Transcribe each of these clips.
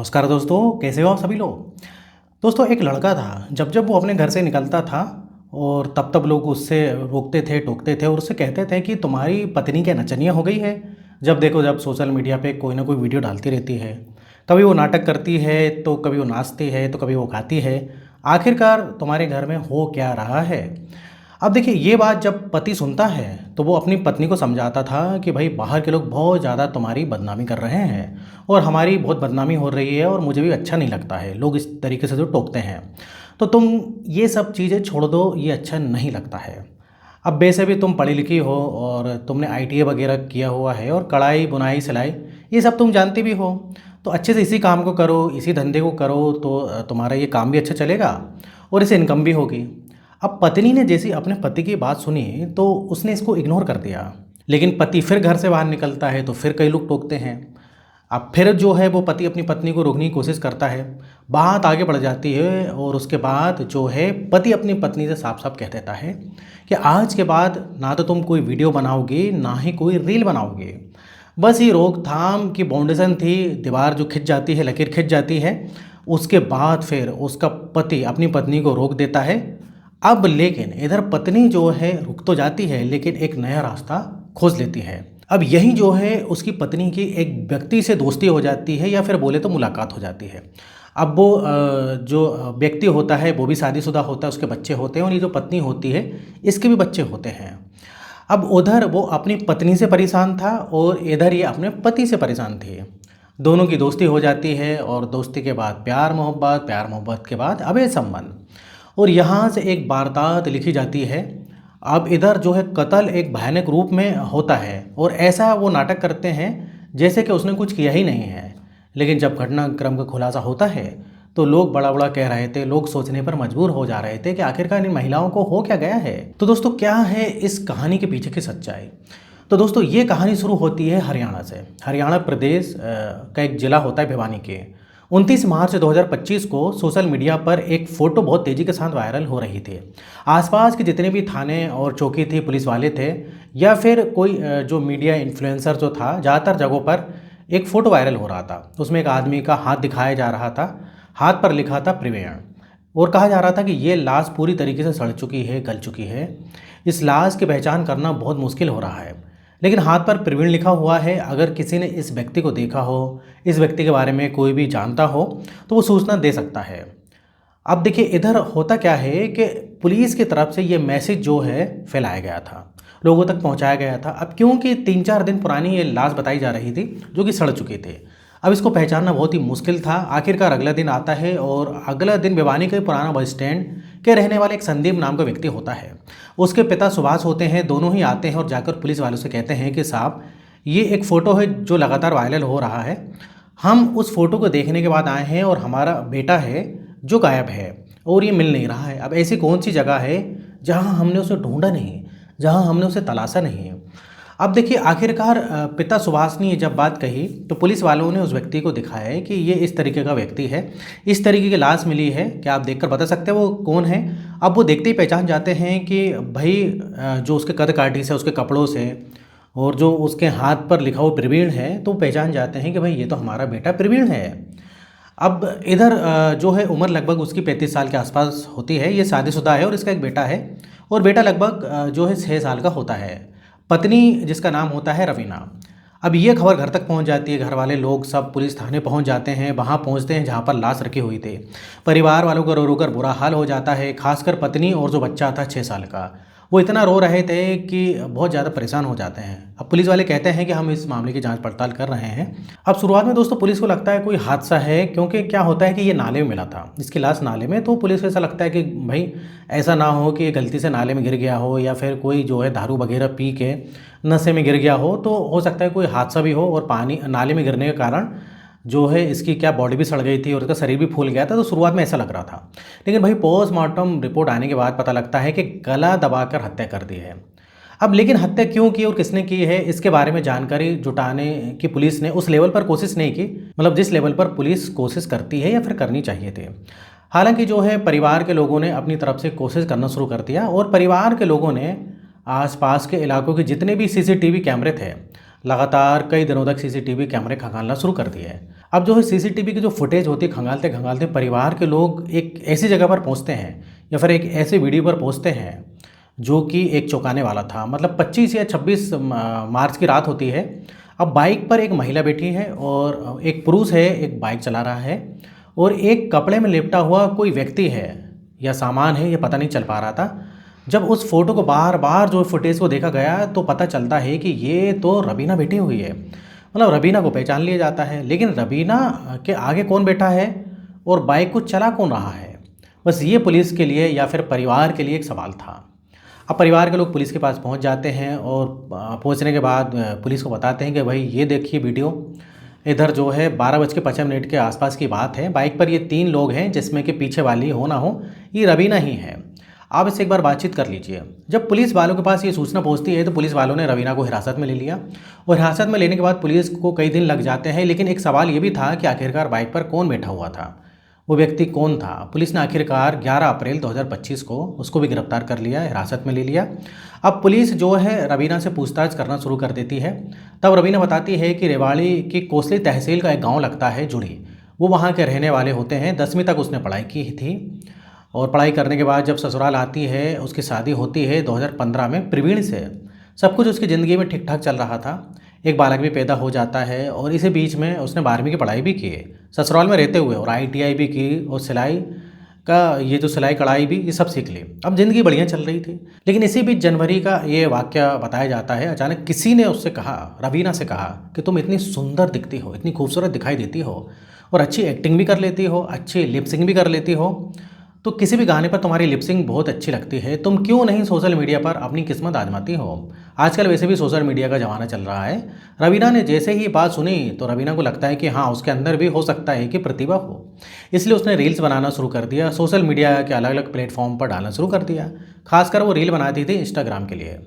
नमस्कार दोस्तों, कैसे हो आप सभी लोग। दोस्तों, एक लड़का था। जब जब वो अपने घर से निकलता था और तब तब लोग उससे रोकते थे, टोकते थे और उससे कहते थे कि तुम्हारी पत्नी क्या नचनिया हो गई है। जब देखो जब सोशल मीडिया पे कोई ना कोई वीडियो डालती रहती है। कभी वो नाटक करती है, तो कभी वो नाचती है, तो कभी वो गाती है। आखिरकार तुम्हारे घर में हो क्या रहा है। अब देखिए, ये बात जब पति सुनता है तो वो अपनी पत्नी को समझाता था कि भाई बाहर के लोग बहुत ज़्यादा तुम्हारी बदनामी कर रहे हैं और हमारी बहुत बदनामी हो रही है और मुझे भी अच्छा नहीं लगता है लोग इस तरीके से जो टोकते हैं। तो तुम ये सब चीज़ें छोड़ दो, ये अच्छा नहीं लगता है। अब वैसे भी तुम पढ़ी लिखी हो और तुमने आईटीआई वगैरह किया हुआ है और कढ़ाई बुनाई सिलाई ये सब तुम जानती भी हो। तो अच्छे से इसी काम को करो, इसी धंधे को करो, तो तुम्हारा ये काम भी अच्छा चलेगा और इससे इनकम भी होगी। अब पत्नी ने जैसी अपने पति की बात सुनी तो उसने इसको इग्नोर कर दिया। लेकिन पति फिर घर से बाहर निकलता है तो फिर कई लोग टोकते हैं। अब फिर जो है वो पति अपनी पत्नी को रोकने की कोशिश करता है। बात आगे बढ़ जाती है और उसके बाद जो है पति अपनी पत्नी से साफ साफ कह देता है कि आज के बाद ना तो तुम कोई वीडियो बनाओगे ना ही कोई रील बनाओगे। बस ये रोकथाम की बाउंडेशन थी, दीवार जो खिंच जाती है, लकीर खिंच जाती है। उसके बाद फिर उसका पति अपनी पत्नी को रोक देता है। अब लेकिन इधर पत्नी जो है रुक तो जाती है लेकिन एक नया रास्ता खोज लेती है। अब यही जो है उसकी पत्नी की एक व्यक्ति से दोस्ती हो जाती है या फिर बोले तो मुलाकात हो जाती है। अब वो जो व्यक्ति होता है वो भी शादीशुदा होता है, उसके बच्चे होते हैं और ये जो पत्नी होती है इसके भी बच्चे होते हैं। अब उधर वो अपनी पत्नी से परेशान था और इधर ये अपने पति से परेशान थे। दोनों की दोस्ती हो जाती है और दोस्ती के बाद प्यार मोहब्बत, प्यार मोहब्बत के बाद अवैध संबंध। और यहाँ से एक वारदात लिखी जाती है। अब इधर जो है कत्ल एक भयानक रूप में होता है और ऐसा वो नाटक करते हैं जैसे कि उसने कुछ किया ही नहीं है। लेकिन जब घटनाक्रम का खुलासा होता है तो लोग बड़ा बड़ा कह रहे थे, लोग सोचने पर मजबूर हो जा रहे थे कि आखिरकार इन महिलाओं को हो क्या गया है। तो दोस्तों, क्या है इस कहानी के पीछे की सच्चाई। तो दोस्तों, ये कहानी शुरू होती है हरियाणा से। हरियाणा प्रदेश का एक ज़िला होता है भिवानी के। 29 मार्च 2025 को सोशल मीडिया पर एक फ़ोटो बहुत तेज़ी के साथ वायरल हो रही थी। आसपास के जितने भी थाने और चौकी थी, पुलिस वाले थे या फिर कोई जो मीडिया इन्फ्लुएंसर जो था, ज़्यादातर जगहों पर एक फ़ोटो वायरल हो रहा था। उसमें एक आदमी का हाथ दिखाया जा रहा था, हाथ पर लिखा था प्रिवेण और कहा जा रहा था कि ये लाश पूरी तरीके से सड़ चुकी है, गल चुकी है। इस लाश की पहचान करना बहुत मुश्किल हो रहा है। लेकिन हाथ पर प्रवीण लिखा हुआ है। अगर किसी ने इस व्यक्ति को देखा हो, इस व्यक्ति के बारे में कोई भी जानता हो तो वो सूचना दे सकता है। अब देखिए, इधर होता क्या है कि पुलिस की तरफ से ये मैसेज जो है फैलाया गया था, लोगों तक पहुंचाया गया था। अब क्योंकि 3-4 दिन पुरानी ये लाश बताई जा रही थी जो कि सड़ चुके थे, अब इसको पहचानना बहुत ही मुश्किल था। आखिरकार अगला दिन आता है और अगला दिन भिवानी के पुराना बस स्टैंड के रहने वाले एक संदीप नाम का व्यक्ति होता है। उसके पिता सुभाष होते हैं। दोनों ही आते हैं और जाकर पुलिस वालों से कहते हैं कि साहब, ये एक फ़ोटो है जो लगातार वायरल हो रहा है। हम उस फ़ोटो को देखने के बाद आए हैं और हमारा बेटा है जो गायब है और ये मिल नहीं रहा है। अब ऐसी कौन सी जगह है जहाँ हमने उसे ढूंढा नहीं, जहाँ हमने उसे तलाशा नहीं है। अब देखिए, आखिरकार पिता सुभाष ने ये जब बात कही तो पुलिस वालों ने उस व्यक्ति को दिखाया है कि ये इस तरीके का व्यक्ति है, इस तरीके की लाश मिली है, क्या आप देखकर बता सकते हैं वो कौन है। अब वो देखते ही पहचान जाते हैं कि भाई जो उसके कद काठी से, उसके कपड़ों से और जो उसके हाथ पर लिखा हुआ प्रवीण है, तो पहचान जाते हैं कि भाई ये तो हमारा बेटा प्रवीण है। अब इधर जो है उम्र लगभग उसकी 35 साल के आसपास होती है। ये शादीशुदा है और इसका एक बेटा है और बेटा लगभग जो है 6 साल का होता है। पत्नी जिसका नाम होता है रवीना। अब ये खबर घर तक पहुंच जाती है। घर वाले लोग सब पुलिस थाने पहुंच जाते हैं, वहां पहुंचते हैं जहां पर लाश रखी हुई थी। परिवार वालों को रो रो कर बुरा हाल हो जाता है, खासकर पत्नी और जो बच्चा था 6 साल का, वो इतना रो रहे थे कि बहुत ज़्यादा परेशान हो जाते हैं। अब पुलिस वाले कहते हैं कि हम इस मामले की जांच पड़ताल कर रहे हैं। अब शुरुआत में दोस्तों पुलिस को लगता है कोई हादसा है, क्योंकि क्या होता है कि ये नाले में मिला था, इसकी लाश नाले में। तो पुलिस को ऐसा लगता है कि भाई ऐसा ना हो कि गलती से नाले में गिर गया हो या फिर कोई जो है दारू वगैरह पी के नशे में गिर गया हो, तो हो सकता है कोई हादसा भी हो और पानी नाले में गिरने के कारण जो है इसकी क्या बॉडी भी सड़ गई थी और इसका शरीर भी फूल गया था। तो शुरुआत में ऐसा लग रहा था। लेकिन भाई पोस्टमार्टम रिपोर्ट आने के बाद पता लगता है कि गला दबाकर हत्या कर दी है। अब लेकिन हत्या क्यों की और किसने की है, इसके बारे में जानकारी जुटाने की पुलिस ने उस लेवल पर कोशिश नहीं की, मतलब जिस लेवल पर पुलिस कोशिश करती है या फिर करनी चाहिए थी। हालांकि जो है परिवार के लोगों ने अपनी तरफ से कोशिश करना शुरू कर दिया और परिवार के लोगों ने आसपास के इलाकों के जितने भी सीसीटीवी कैमरे थे लगातार कई दिनों तक सीसीटीवी कैमरे खंगालना शुरू कर दिए हैं। अब जो है सीसीटीवी की जो फुटेज होती है, खंगालते खंगालते परिवार के लोग एक ऐसी जगह पर पहुंचते हैं या फिर एक ऐसे वीडियो पर पहुंचते हैं जो कि एक चौंकाने वाला था। मतलब 25 या 26 मार्च की रात होती है। अब बाइक पर एक महिला बैठी है और एक पुरुष है, एक बाइक चला रहा है और एक कपड़े में लिपटा हुआ कोई व्यक्ति है या सामान है, ये पता नहीं चल पा रहा था। जब उस फोटो को बार बार जो फुटेज को देखा गया तो पता चलता है कि ये तो रवीना बैठी हुई है। मतलब रवीना को पहचान लिया जाता है, लेकिन रवीना के आगे कौन बैठा है और बाइक को चला कौन रहा है, बस ये पुलिस के लिए या फिर परिवार के लिए एक सवाल था। अब परिवार के लोग पुलिस के पास पहुंच जाते हैं और पहुंचने के बाद पुलिस को बताते हैं कि भाई ये देखिए वीडियो, इधर जो है 12:55 के आसपास की बात है। बाइक पर ये 3 लोग हैं जिसमें कि पीछे वाली हो ना हो ये रवीना ही है। आप इससे एक बार बातचीत कर लीजिए। जब पुलिस वालों के पास ये सूचना पहुंचती है तो पुलिस वालों ने रवीना को हिरासत में ले लिया और हिरासत में लेने के बाद पुलिस को कई दिन लग जाते हैं। लेकिन एक सवाल ये भी था कि आखिरकार बाइक पर कौन बैठा हुआ था, वो व्यक्ति कौन था। पुलिस ने आखिरकार 11 अप्रैल 2025 को उसको भी गिरफ्तार कर लिया, हिरासत में ले लिया। अब पुलिस जो है रवीना से पूछताछ करना शुरू कर देती है। तब रवीना बताती है कि रेवाड़ी की कोसली तहसील का एक गांव लगता है जुड़ी, वो वहाँ के रहने वाले होते हैं। 10वीं तक उसने पढ़ाई की थी और पढ़ाई करने के बाद जब ससुराल आती है, उसकी शादी होती है 2015 में प्रवीण से। सब कुछ उसकी ज़िंदगी में ठीक ठाक चल रहा था, एक बालक भी पैदा हो जाता है और इसी बीच में उसने 12वीं की पढ़ाई भी की है ससुराल में रहते हुए और ITI भी की और सिलाई का ये जो सिलाई कढ़ाई भी ये सब सीख ली। अब ज़िंदगी बढ़िया चल रही थी। लेकिन इसी बीच जनवरी का ये वाक़या बताया जाता है। अचानक किसी ने उससे कहा, रवीना से कहा कि तुम इतनी सुंदर दिखती हो, इतनी खूबसूरत दिखाई देती हो और अच्छी एक्टिंग भी कर लेती हो, अच्छी लिपसिंग भी कर लेती हो, तो किसी भी गाने पर तुम्हारी लिपसिंग बहुत अच्छी लगती है, तुम क्यों नहीं सोशल मीडिया पर अपनी किस्मत आजमाती हो। आजकल वैसे भी सोशल मीडिया का ज़माना चल रहा है। रवीना ने जैसे ही बात सुनी तो रवीना को लगता है कि हाँ, उसके अंदर भी हो सकता है कि प्रतिभा हो। इसलिए उसने रील्स बनाना शुरू कर दिया, सोशल मीडिया के अलग अलग प्लेटफॉर्म पर डालना शुरू कर दिया। खासकर वो रील बनाती थी इंस्टाग्राम के लिए।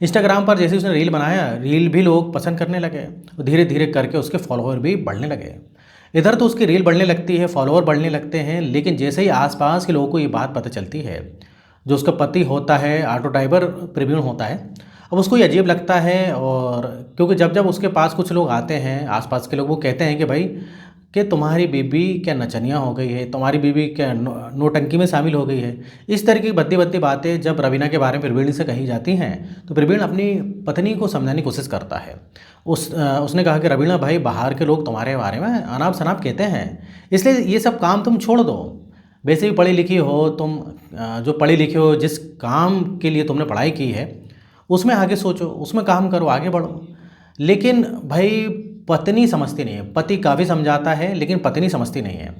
इंस्टाग्राम पर जैसे उसने रील बनाया, रील भी लोग पसंद करने लगे, धीरे धीरे करके उसके फॉलोअर भी बढ़ने लगे। इधर तो उसकी रील बढ़ने लगती है, फॉलोअर बढ़ने लगते हैं। लेकिन जैसे ही आसपास के लोगों को ये बात पता चलती है, जो उसका पति होता है, ऑटो ड्राइवर प्रवीण होता है, अब उसको ये अजीब लगता है। और क्योंकि जब जब उसके पास कुछ लोग आते हैं, आसपास के लोग, वो कहते हैं कि भाई कि तुम्हारी बीबी क्या नचनिया हो गई है, तुम्हारी बीबी क्या नौटंकी में शामिल हो गई है। इस तरह की भद्दी भद्दी बातें जब रवीना के बारे में प्रवीण से कही जाती हैं तो प्रवीण अपनी पत्नी को समझाने की कोशिश करता है। उसने कहा कि रवीना भाई, बाहर के लोग तुम्हारे बारे में अनाप शनाप कहते हैं, इसलिए ये सब काम तुम छोड़ दो। वैसे भी पढ़ी लिखी हो तुम, जो पढ़ी लिखी हो, जिस काम के लिए तुमने पढ़ाई की है उसमें आगे सोचो, उसमें काम करो, आगे बढ़ो। लेकिन भाई पत्नी समझती नहीं है। पति काफ़ी समझाता है लेकिन पत्नी समझती नहीं है।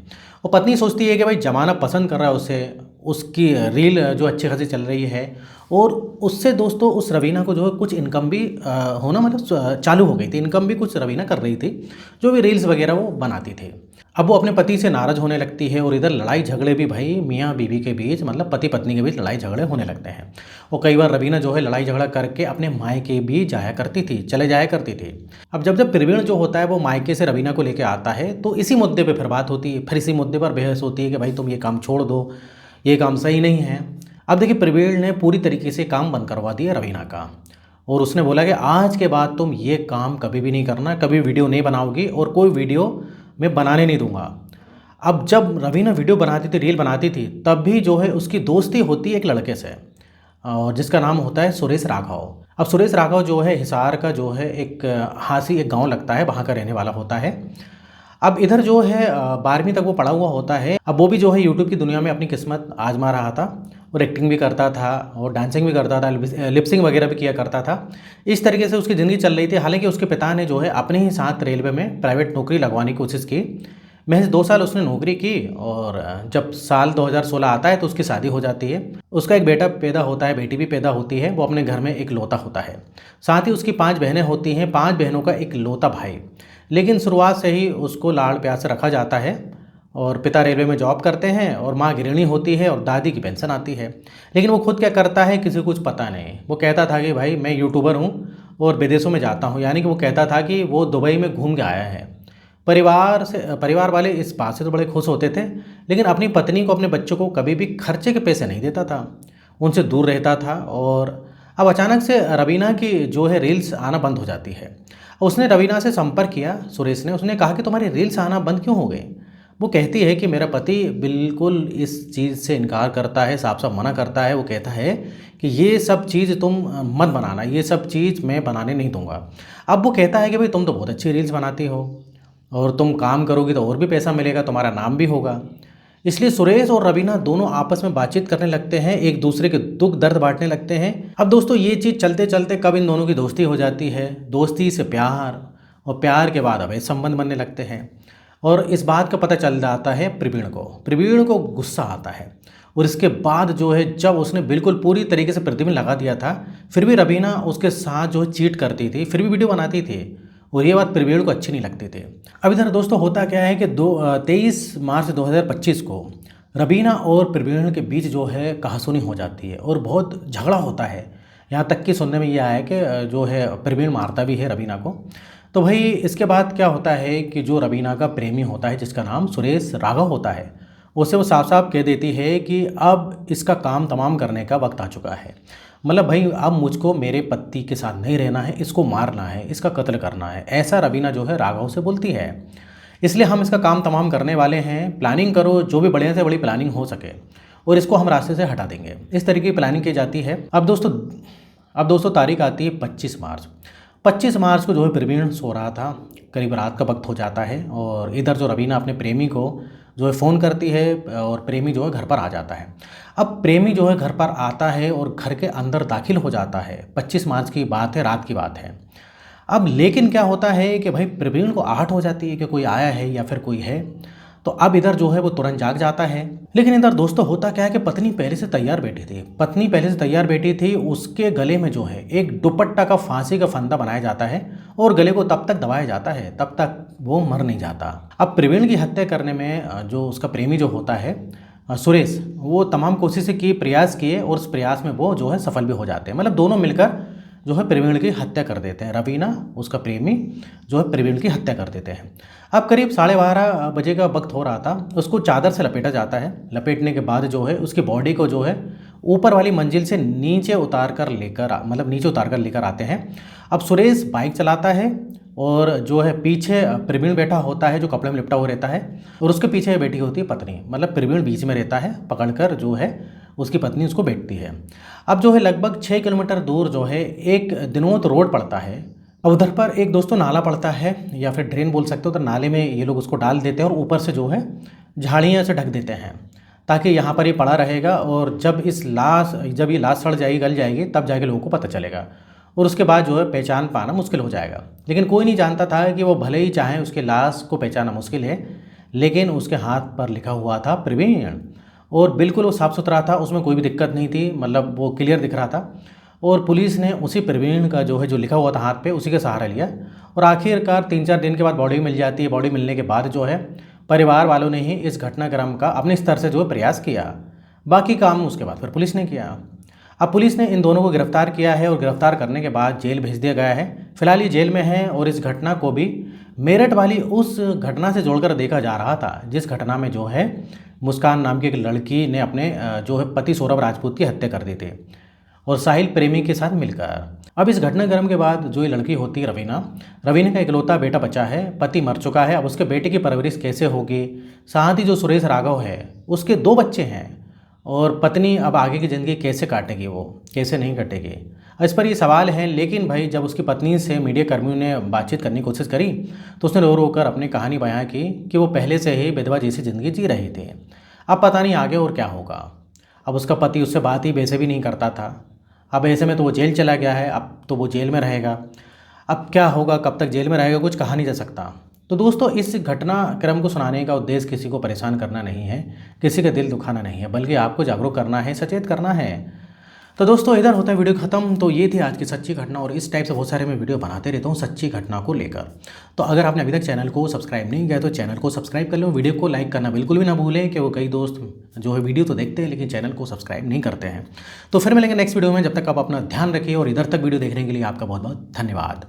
और पत्नी सोचती है कि भाई ज़माना पसंद कर रहा है उसे, उसकी रील जो अच्छी खासी चल रही है और उससे दोस्तों उस रवीना को जो है कुछ इनकम भी होना मतलब चालू हो गई थी। इनकम भी कुछ रवीना कर रही थी, जो भी रील्स वगैरह वो बनाती थी। अब वो अपने पति से नाराज़ होने लगती है और इधर लड़ाई झगड़े भी भाई मियाँ बीवी के बीच, मतलब पति पत्नी के बीच लड़ाई झगड़े होने लगते हैं। और कई बार रवीना जो है लड़ाई झगड़ा करके अपने मायके भी जाया करती थी, चले जाया करती थी। अब जब जब प्रवीण जो होता है वो मायके से रवीना को लेकर आता है तो इसी मुद्दे पर फिर बात होती है, फिर इसी मुद्दे पर बहस होती है कि भाई तुम ये काम छोड़ दो, ये काम सही नहीं है। अब देखिए प्रवीण ने पूरी तरीके से काम बंद करवा दिया रवीना का और उसने बोला कि आज के बाद तुम ये काम कभी भी नहीं करना, कभी वीडियो नहीं बनाओगी और कोई वीडियो मैं बनाने नहीं दूंगा। अब जब रवीना वीडियो बनाती थी, रील बनाती थी, तब भी जो है उसकी दोस्ती होती है एक लड़के से और जिसका नाम होता है सुरेश राघव। अब सुरेश राघव जो है हिसार का जो है एक हासी एक गांव लगता है, वहाँ का रहने वाला होता है। अब इधर जो है 12वीं तक वो पढ़ा हुआ होता है। अब वो भी जो है यूट्यूब की दुनिया में अपनी किस्मत आजमा रहा था और एक्टिंग भी करता था और डांसिंग भी करता था, लिपसिंग वगैरह भी किया करता था। इस तरीके से उसकी ज़िंदगी चल रही थी। हालांकि उसके पिता ने जो है अपने ही साथ रेलवे में प्राइवेट नौकरी लगवाने की कोशिश की। महज 2 साल उसने नौकरी की और जब साल 2016 आता है तो उसकी शादी हो जाती है। उसका एक बेटा पैदा होता है, बेटी भी पैदा होती है। वो अपने घर में एक लौता होता है। साथ ही उसकी 5 बहनें होती हैं, 5 बहनों का एक लौता भाई। लेकिन शुरुआत से ही उसको लाड़ प्यार से रखा जाता है और पिता रेलवे में जॉब करते हैं और माँ गृहिणी होती है और दादी की पेंशन आती है। लेकिन वो खुद क्या करता है किसी को कुछ पता नहीं। वो कहता था कि भाई मैं यूट्यूबर हूँ और विदेशों में जाता हूँ, यानी कि वो कहता था कि वो दुबई में घूम के आया है। परिवार वाले इस बात से तो बड़े खुश होते थे, लेकिन अपनी पत्नी को, अपने बच्चों को कभी भी खर्चे के पैसे नहीं देता था, उनसे दूर रहता था। और अब अचानक से रवीना की जो है रील्स आना बंद हो जाती है। उसने रवीना से संपर्क किया सुरेश ने। उसने कहा कि तुम्हारी रील्स आना बंद क्यों हो गए। वो कहती है कि मेरा पति बिल्कुल इस चीज़ से इनकार करता है, साफ साफ मना करता है। वो कहता है कि ये सब चीज़ तुम मत बनाना, ये सब चीज़ मैं बनाने नहीं दूंगा। अब वो कहता है कि भाई तुम तो बहुत अच्छी रील्स बनाती हो और तुम काम करोगी तो और भी पैसा मिलेगा, तुम्हारा नाम भी होगा। इसलिए सुरेश और रवीना दोनों आपस में बातचीत करने लगते हैं, एक दूसरे के दुख दर्द बांटने लगते हैं। अब दोस्तों ये चीज़ चलते चलते कब इन दोनों की दोस्ती हो जाती है, दोस्ती से प्यार और प्यार के बाद अवैध संबंध बनने लगते हैं। और इस बात का पता चल जाता है प्रवीण को गुस्सा आता है। और इसके बाद जो है जब उसने बिल्कुल पूरी तरीके से प्रतिबंध लगा दिया था, फिर भी रवीना उसके साथ जो है चीट करती थी, फिर भी वीडियो बनाती थी और ये बात प्रवीण को अच्छी नहीं लगती थी। अब इधर दोस्तों होता क्या है कि 23 मार्च 2025 को रवीना और प्रवीण के बीच जो है कहासुनी हो जाती है और बहुत झगड़ा होता है। यहाँ तक कि सुनने में ये आया है कि जो है प्रवीण मारता भी है रवीना को। तो भाई इसके बाद क्या होता है कि जो रवीना का प्रेमी होता है जिसका नाम सुरेश राघव होता है, उसे वो साफ साफ कह देती है कि अब इसका काम तमाम करने का वक्त आ चुका है। मतलब भाई अब मुझको मेरे पति के साथ नहीं रहना है, इसको मारना है, इसका कत्ल करना है, ऐसा रवीना जो है राघव से बोलती है। इसलिए हम इसका काम तमाम करने वाले हैं, प्लानिंग करो, जो भी बड़े से बड़ी प्लानिंग हो सके और इसको हम रास्ते से हटा देंगे। इस तरीके की प्लानिंग की जाती है। अब दोस्तों तारीख आती है 25 मार्च को जो है प्रवीण सो रहा था, करीब रात का वक्त हो जाता है और इधर जो रवीना अपने प्रेमी को जो है फ़ोन करती है और प्रेमी जो है घर पर आ जाता है। अब प्रेमी जो है घर पर आता है और घर के अंदर दाखिल हो जाता है। 25 मार्च की बात है, रात की बात है। अब लेकिन क्या होता है कि भाई प्रवीण को आहट हो जाती है कि कोई आया है या फिर कोई है। तो अब इधर जो है वो तुरंत जाग जाता है। लेकिन इधर दोस्तों होता क्या है कि पत्नी पहले से तैयार बैठी थी। उसके गले में जो है एक दुपट्टा का फांसी का फंदा बनाया जाता है और गले को तब तक दबाया जाता है तब तक वो मर नहीं जाता। अब प्रवीण की हत्या करने में जो उसका प्रेमी जो होता है सुरेश, वो तमाम कोशिशें की, प्रयास किए और उस प्रयास में वो जो है सफल भी हो जाते हैं। मतलब दोनों मिलकर जो है प्रवीण की हत्या कर देते हैं। रवीना उसका प्रेमी जो है प्रवीण की हत्या कर देते हैं। अब करीब 12:30 बजे का वक्त हो रहा था। उसको चादर से लपेटा जाता है। लपेटने के बाद जो है उसकी बॉडी को जो है ऊपर वाली मंजिल से नीचे उतार कर लेकर आते हैं। अब सुरेश बाइक चलाता है और जो है पीछे प्रवीण बैठा होता है जो कपड़े में लिपटा हुआ रहता है और उसके पीछे बैठी होती है पत्नी। मतलब प्रवीण बीच में रहता है, पकड़कर जो है उसकी पत्नी उसको बैठती है। अब जो है लगभग 6 किलोमीटर दूर जो है एक दिनोत रोड पड़ता है। अब उधर पर एक दोस्तों नाला पड़ता है या फिर ड्रेन बोल सकते हो। तो नाले में ये लोग उसको डाल देते हैं और ऊपर से जो है झाड़ियाँ से ढक देते हैं ताकि यहाँ पर ये पड़ा रहेगा और जब ये लाश सड़ जाएगी, गल जाएगी, तब जाके लोगों को पता चलेगा और उसके बाद जो है पहचान पाना मुश्किल हो जाएगा। लेकिन कोई नहीं जानता था कि वो भले ही चाहें उसके लाश को पहचानना मुश्किल है, लेकिन उसके हाथ पर लिखा हुआ था प्रवीण और बिल्कुल वो साफ़ सुथरा था, उसमें कोई भी दिक्कत नहीं थी। मतलब वो क्लियर दिख रहा था और पुलिस ने उसी प्रवीण का जो है जो लिखा हुआ था हाथ पे, उसी का सहारा लिया और आखिरकार 3-4 दिन के बाद बॉडी मिल जाती है। बॉडी मिलने के बाद जो है परिवार वालों ने ही इस घटनाक्रम का अपने स्तर से जो है प्रयास किया। बाकी काम उसके बाद फिर पुलिस ने किया। अब पुलिस ने इन दोनों को गिरफ्तार किया है और गिरफ्तार करने के बाद जेल भेज दिया गया है। फिलहाल ये जेल में है और इस घटना को भी मेरठ वाली उस घटना से जोड़कर देखा जा रहा था जिस घटना में जो है मुस्कान नाम की एक लड़की ने अपने जो है पति सौरभ राजपूत की हत्या कर दी थी और साहिल प्रेमी के साथ मिलकर। अब इस घटनाक्रम के बाद जो ये लड़की होती है रवीना का इकलौता बेटा बचा है, पति मर चुका है। अब उसके बेटे की परवरिश कैसे होगी। साथ ही जो सुरेश राघव है उसके 2 बच्चे हैं और पत्नी अब आगे की ज़िंदगी कैसे काटेगी, वो कैसे नहीं कटेगी, इस पर ये सवाल है। लेकिन भाई जब उसकी पत्नी से मीडिया कर्मियों ने बातचीत करने की कोशिश करी तो उसने रो कर अपनी कहानी बयां की कि वो पहले से ही विधवा जैसी ज़िंदगी जी रही थी। अब पता नहीं आगे और क्या होगा। अब उसका पति उससे बात ही वैसे भी नहीं करता था। अब ऐसे में तो वो जेल चला गया है, अब तो वो जेल में रहेगा। अब क्या होगा, कब तक जेल में रहेगा, कुछ कहा नहीं जा सकता। तो दोस्तों इस घटनाक्रम को सुनाने का उद्देश्य किसी को परेशान करना नहीं है, किसी का दिल दुखाना नहीं है, बल्कि आपको जागरूक करना है, सचेत करना है। तो दोस्तों इधर होता है वीडियो खत्म। तो ये थी आज की सच्ची घटना और इस टाइप से बहुत सारे मैं वीडियो बनाते रहता हूँ सच्ची घटना को लेकर। तो अगर आपने अभी तक चैनल को सब्सक्राइब नहीं किया तो चैनल को सब्सक्राइब कर लो। वीडियो को लाइक करना बिल्कुल भी ना भूलें कि वो कई दोस्त जो है वीडियो तो देखते हैं लेकिन चैनल को सब्सक्राइब नहीं करते हैं। तो फिर मिलेंगे नेक्स्ट वीडियो में। जब तक आप अपना ध्यान रखिए और इधर तक वीडियो देखने के लिए आपका बहुत बहुत धन्यवाद।